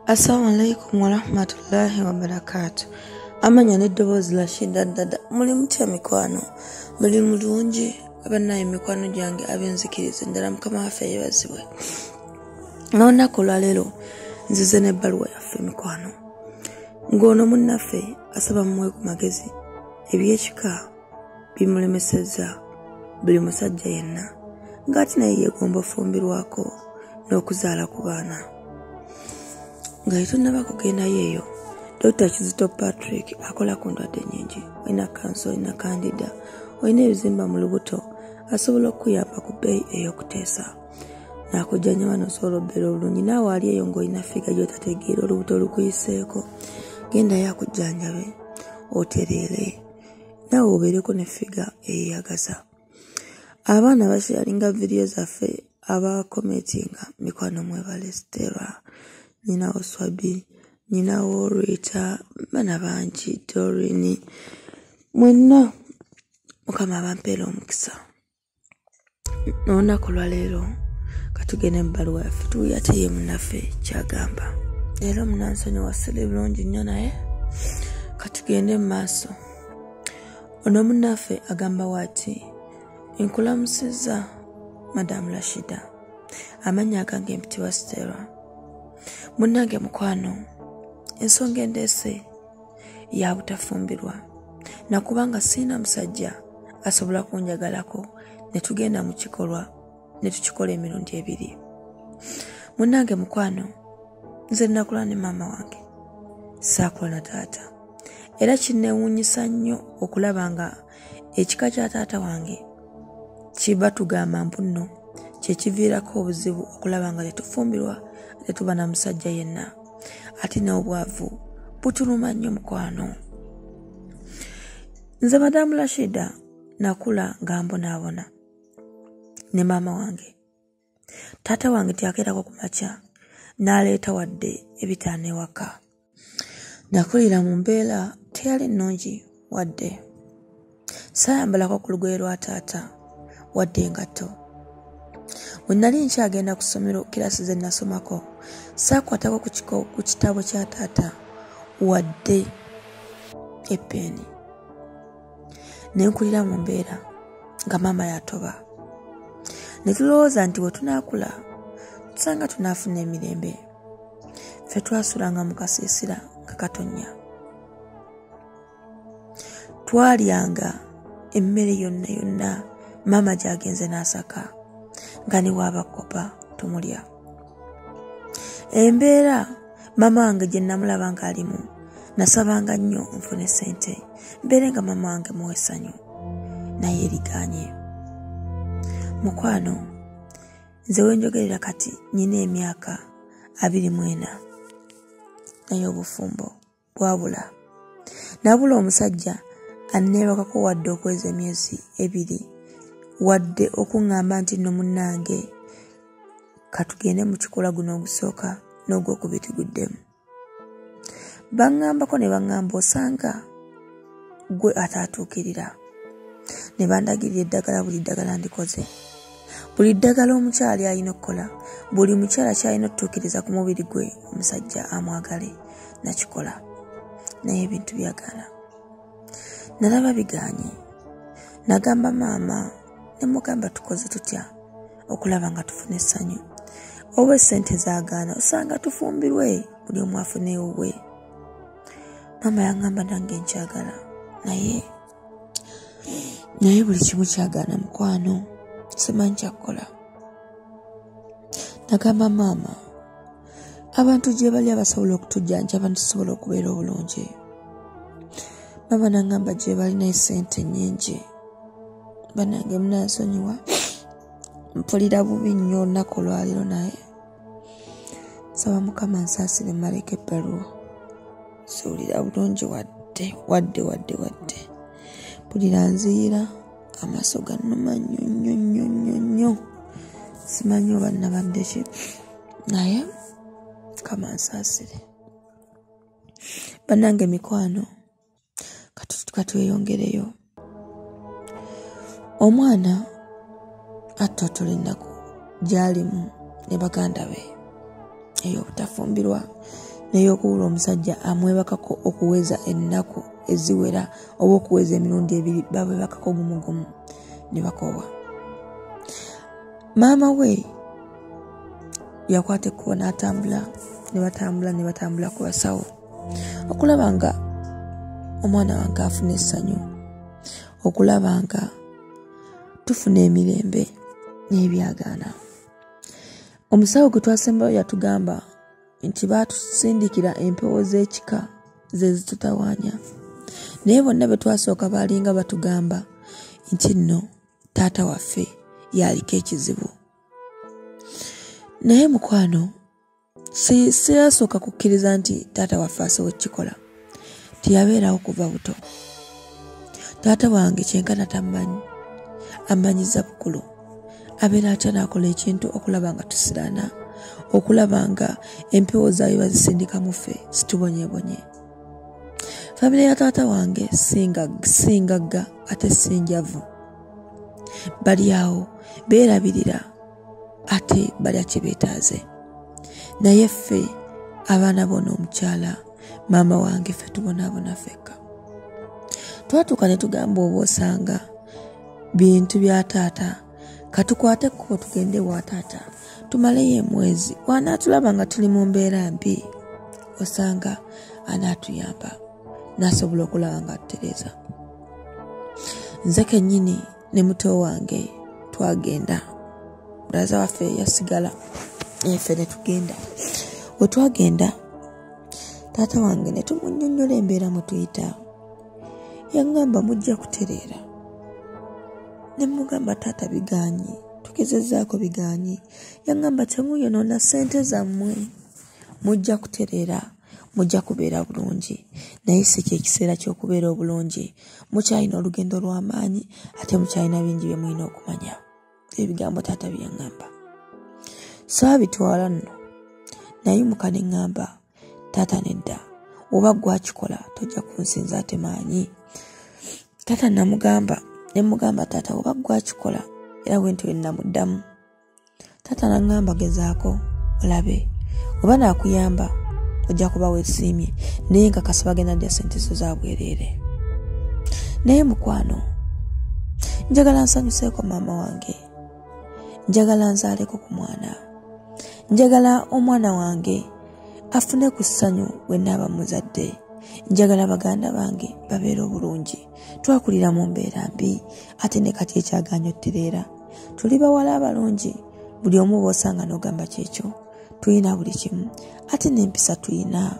Assalamu alaikum wa rahmatullahi wa barakatuh. Amanya n'eddoboozi la Shida Dada. Muli mutya mikwano? Muli mulungi? Abannaye mikwano gyange ab'enzikiriza ddala Mukama waffe yeebazibwe. N'olunaku olwaleero nzize n'ebbaluwa yaffe mikwano. Ng'ono munnaffe asaba mumuwe ku magezi eby'ekika bimulemesezza buli musajja yenna ng'ate naye yeegomba ofumbirwako n'okuzaala ku baana. Nga yetonnaba kugendayo eyo, Dr. Kizito Patrick akola ku ndwadde nnyingi. Olina kanso, olina kandida, olina ebizimba mu lubuto, asobola okuyamba ku bbeeyi ey'okuteesa. N'akujjanya wano osobola obbeera obulungi. Naawe ali eyo ng'olina figa gy'otategeera olubuto olukuyiseeko. Gendayo akujjanjabe, otereere. Naawe obeereko ne figa eyeyagaza. Abaana basharinga vidiyo zaffe abakometinga mikwano mwebale Stella. Ninawo Swabi, ninawo Rita, bana bangi, Dorini. Mwenna Mukama bampeera omukisa. N'olunaku lwaleero katugende mu bbaluwa yaffe tuwulire ate ye munnaffe kyagamba. Leero munansonyi wasile bulungi nnyo naye katugende mu maaso. Ono munnaffe agamba wati nkulamusizza Madamu Rashida, amannya agange mpitibwa Stella. Munnange mukwano, ensonga endeese ya butafumbirwa. Nakubanga sina musajja asobola kunjagalako ne tugenda mu kikolwa ne tukikola emirundi ebiri. Munnange mukwano, nze nakula ne maama wange, saakula na taata. Era kinneewuunyisa nnyo okulaba nga ekika kya taata wange kiba tugamba mbu nno kyekiviirako obuzibu okulaba nga tetufumbirwa tetuba na musajja yenna. Ate n'obwavu butuluma nnyo mukwano. Nze Madamu Rashida nakula nga mbonaabona ne maama wange. Taata wange teyakeerako ku makya n'aleeta wadde ebitaano ewaka. Nakulira mu mbeera teyali nnungi wadde. Saayambalako ku lugoye lwa taata wadde engatto. Bwe nali nkyagenda ku ssomero kirasi ze nasomako, saakwatako ku kitabo kya taata wadde eppeeni. Ne nkulira mu mbeera nga maama yatoba. Ne tulowooza nti bwe tunaakula tusanga tunaafuna emirembe. Ffe twasulanga mu kasiisira nga katonnya. Twalyanga emmere yonna yonna maama gy'agenze n'asaka nga ne waabakopa tumulya. Embeera maama wange gye namulaba ng'alimu nasabanga nnyo nfune ssente mbeere nga maama wange muwe essanyu, naye erigaanye. Mukwano, nze wenjogerera kati nyina emyaka 24 naye obufumbo bwabula. Nabula omusajja anneebakako wadde okweza emyezi 2 wadde okuŋŋamba nti nno munnange katugende mu kikola guno ogusooka n'ogwokubiri guddemu. Baŋŋambako ne baŋŋamba osanga gwe ataatuukirira. Ne bandagirira eddagala, buli ddagala ndikoze. Buli ddagala omukyala alina okukola, buli mukyala kyalina okutuukiriza ku mubiri gwe omusajja amwagale nakikola. Naye ebintu byagaana. Nalaba bigaanye. Nagamba maama ne mugamba tukoze tutya okulaba nga tufuna essanyu. Oba essente zaagaana osanga tufumbirwe buli omu afune ewuwe. Maama yaŋŋamba nange nkyagala naye buli kimu kyagaana mukwano, simanyi kyakukola. Nagamba maama abantu gye bali abasobola okutujjanjaba ntusobola okubeera obulungi. Maama naŋŋamba gye balina essente nnyingi. Bannange munansonyiwa, mpulira bubi nnyo olunaku olwaleero naye nsaba Mukama nsaasire mmaleko ebbaluwa. Siwulira bulungi wadde. Mpulira nziira, amaaso gannuma nnyo. Simanyi oba nnabadde ki naye Mukama nsaasire. Bannange mikwano, katweyongereyo. Omwana atotola ennaku gy'alimu ne baganda be ey'obutafumbirwa naye okuwula omusajja amwebakako okuweza ennaku eziwera oba okuweza emirundi ebiri babwebakako gumu ne bakoowa. Maama we yakwata ekkubo n'atambula ne batambula ku basawo okulaba nga omwana wange afuna essanyu, okulaba nga tufuna emirembe n'ebyagaana. Omusawo gwe twasembayo yatugamba nti baatusindikira empewo z'ekika ze zitutawaanya, naye bonna be twasooka baalinga batugamba nti nno taata waffe yaliko ekizibu. Naye mukwano siyasooka kukkiriza nti taata waffe asobola kukikola. Tiyabeerawo kuva buto. Taata wange kyenkana tamanyi, amanyiza bukulu. Abeera atya n'akola ekintu okulaba nga tusiraana, okulaba nga empewo zaayo bazisindika mu ffe situbonyebonye. Famire ya taata wange singagga ate sinjavu. Bali awo beerabirira ate balya kye beetaaze. Naye ffe abaana bona omukyala maama wange ffe tubonaabona ffekka. Twatuuka ne tugamba oba osanga bintu bya taata katukwate ekkubo tugende wa taata tumaleyo emwezi wanaatulaba nga tuli mu mbeera mbi osanga anaatuyamba n'asobola okulaba nga atutereeza. Nze kennyini ne muto wange twagenda, braza waffe yasigala ffe ne tugenda. We twagenda taata wange ne tumunnyonnyola embeera mwe tuyita. Yangamba mujja kutereera. Ne mugamba taata bigaanyi, tugezezzaako bigaanyi. Yangamba temuyonoona ssente zammwe, mujja kutereera, mujja kubeera bulungi. Naye si kyekiseera ky'okubeera obulungi, mukyalina olugendo lw'amaanyi ate mukyalina bingi bye mulina okumanya. Ebigambo taata bye yangamba saabitwala nno, nayimuka ne ŋŋamba taata nedda, oba gwakikola tojja kunsinza ate maanyi. Taata namugamba ne mugamba taata oba gwakikola era bwe ntyo namuddamu. Taata naŋŋamba gezaako olabe oba naakuyamba ojja kuba weesiimye, naye nkakasa bagenda ddya ssente zo za bwereere. Naye mukwano, njagala nsanyuseeko maama wange, njagala nzaaleko ku mwana, njagala omwana wange afune ku ssanyu bwe naaba muzadde, njagala baganda bange babeere obulungi. Twakulira mu mbeera mbi ate ne kati ekyagaanyi ottereera. Tuli bawala abalungi, buli omu b'osanga n'ogamba kyekyo. Tuyina buli kimu ate n'empisa tuyina.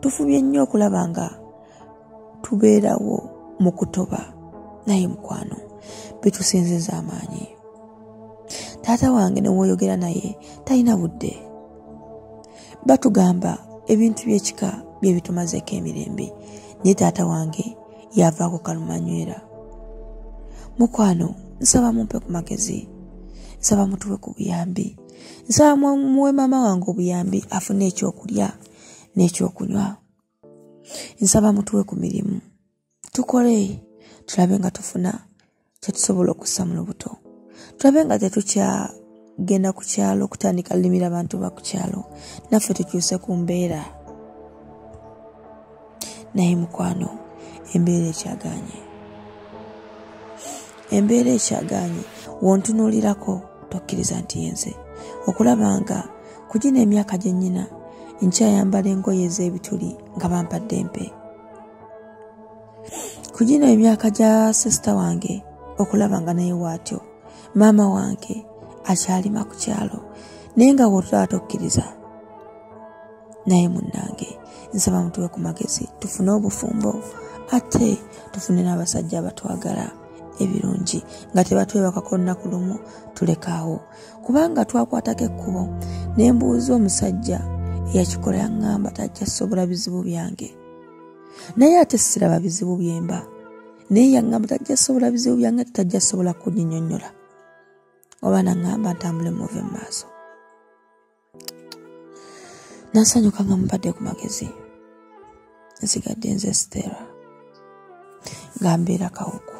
Tufubye nnyo okulaba nga tubeerawo mu kutoba, naye mukwano bitusinziza amaanyi. Taata wange ne woyogera naye talina budde. Batugamba ebintu by'ekika bye bitumazeeko emirembe, naye taata wange yavaako kalumanywera. Mukwano nsaba mumpe ku magezi, nsaba mutuwe ku buyambi, nsaba muwe maama wange obuyambi afune ekyokulya n'ekyokunywa. Nsaba mutuwe ku mirimu tukole, tulabe nga tufuna kye tusobola okussa mu lubuto, tulabe nga tetukyagenda ku kyalo kutandika limira abantu ba ku kyalo, naffe tukyuse ku mbeera. Naye mukwano embeera ekyagaanye wontunuulirako tokkiriza nti yenze okulaba nga kugina emyaka gye nnyina nkyayambala engoye ez'ebituli nga bampadde empe. Kugina emyaka gya sisita wange okulaba nga naye waatyo maama wange akyalima ku kyalo, naye nga wotulaba tokkiriza. Naye munnange nsaba mutuwe ku magezi tufune obufumbo ate tufune n'abasajja abatwagala ebirungi nga tebatwebakako olunaku lumu tulekaawo. Kubanga twakwatako ekkubo ne mbuuza omusajja eyakikola yaŋŋamba tajja sobola bizibu byange, naye ate siraba bizibu byemba, naye yaŋŋamba tajja sobola bizibu byange, tajja sobola kunnyonnyola oba naŋŋamba ntambule muve mu maaso. Nansanyuka nga mumpadde ku magezi, nsigadde nze Stella nga mbeera kawuku.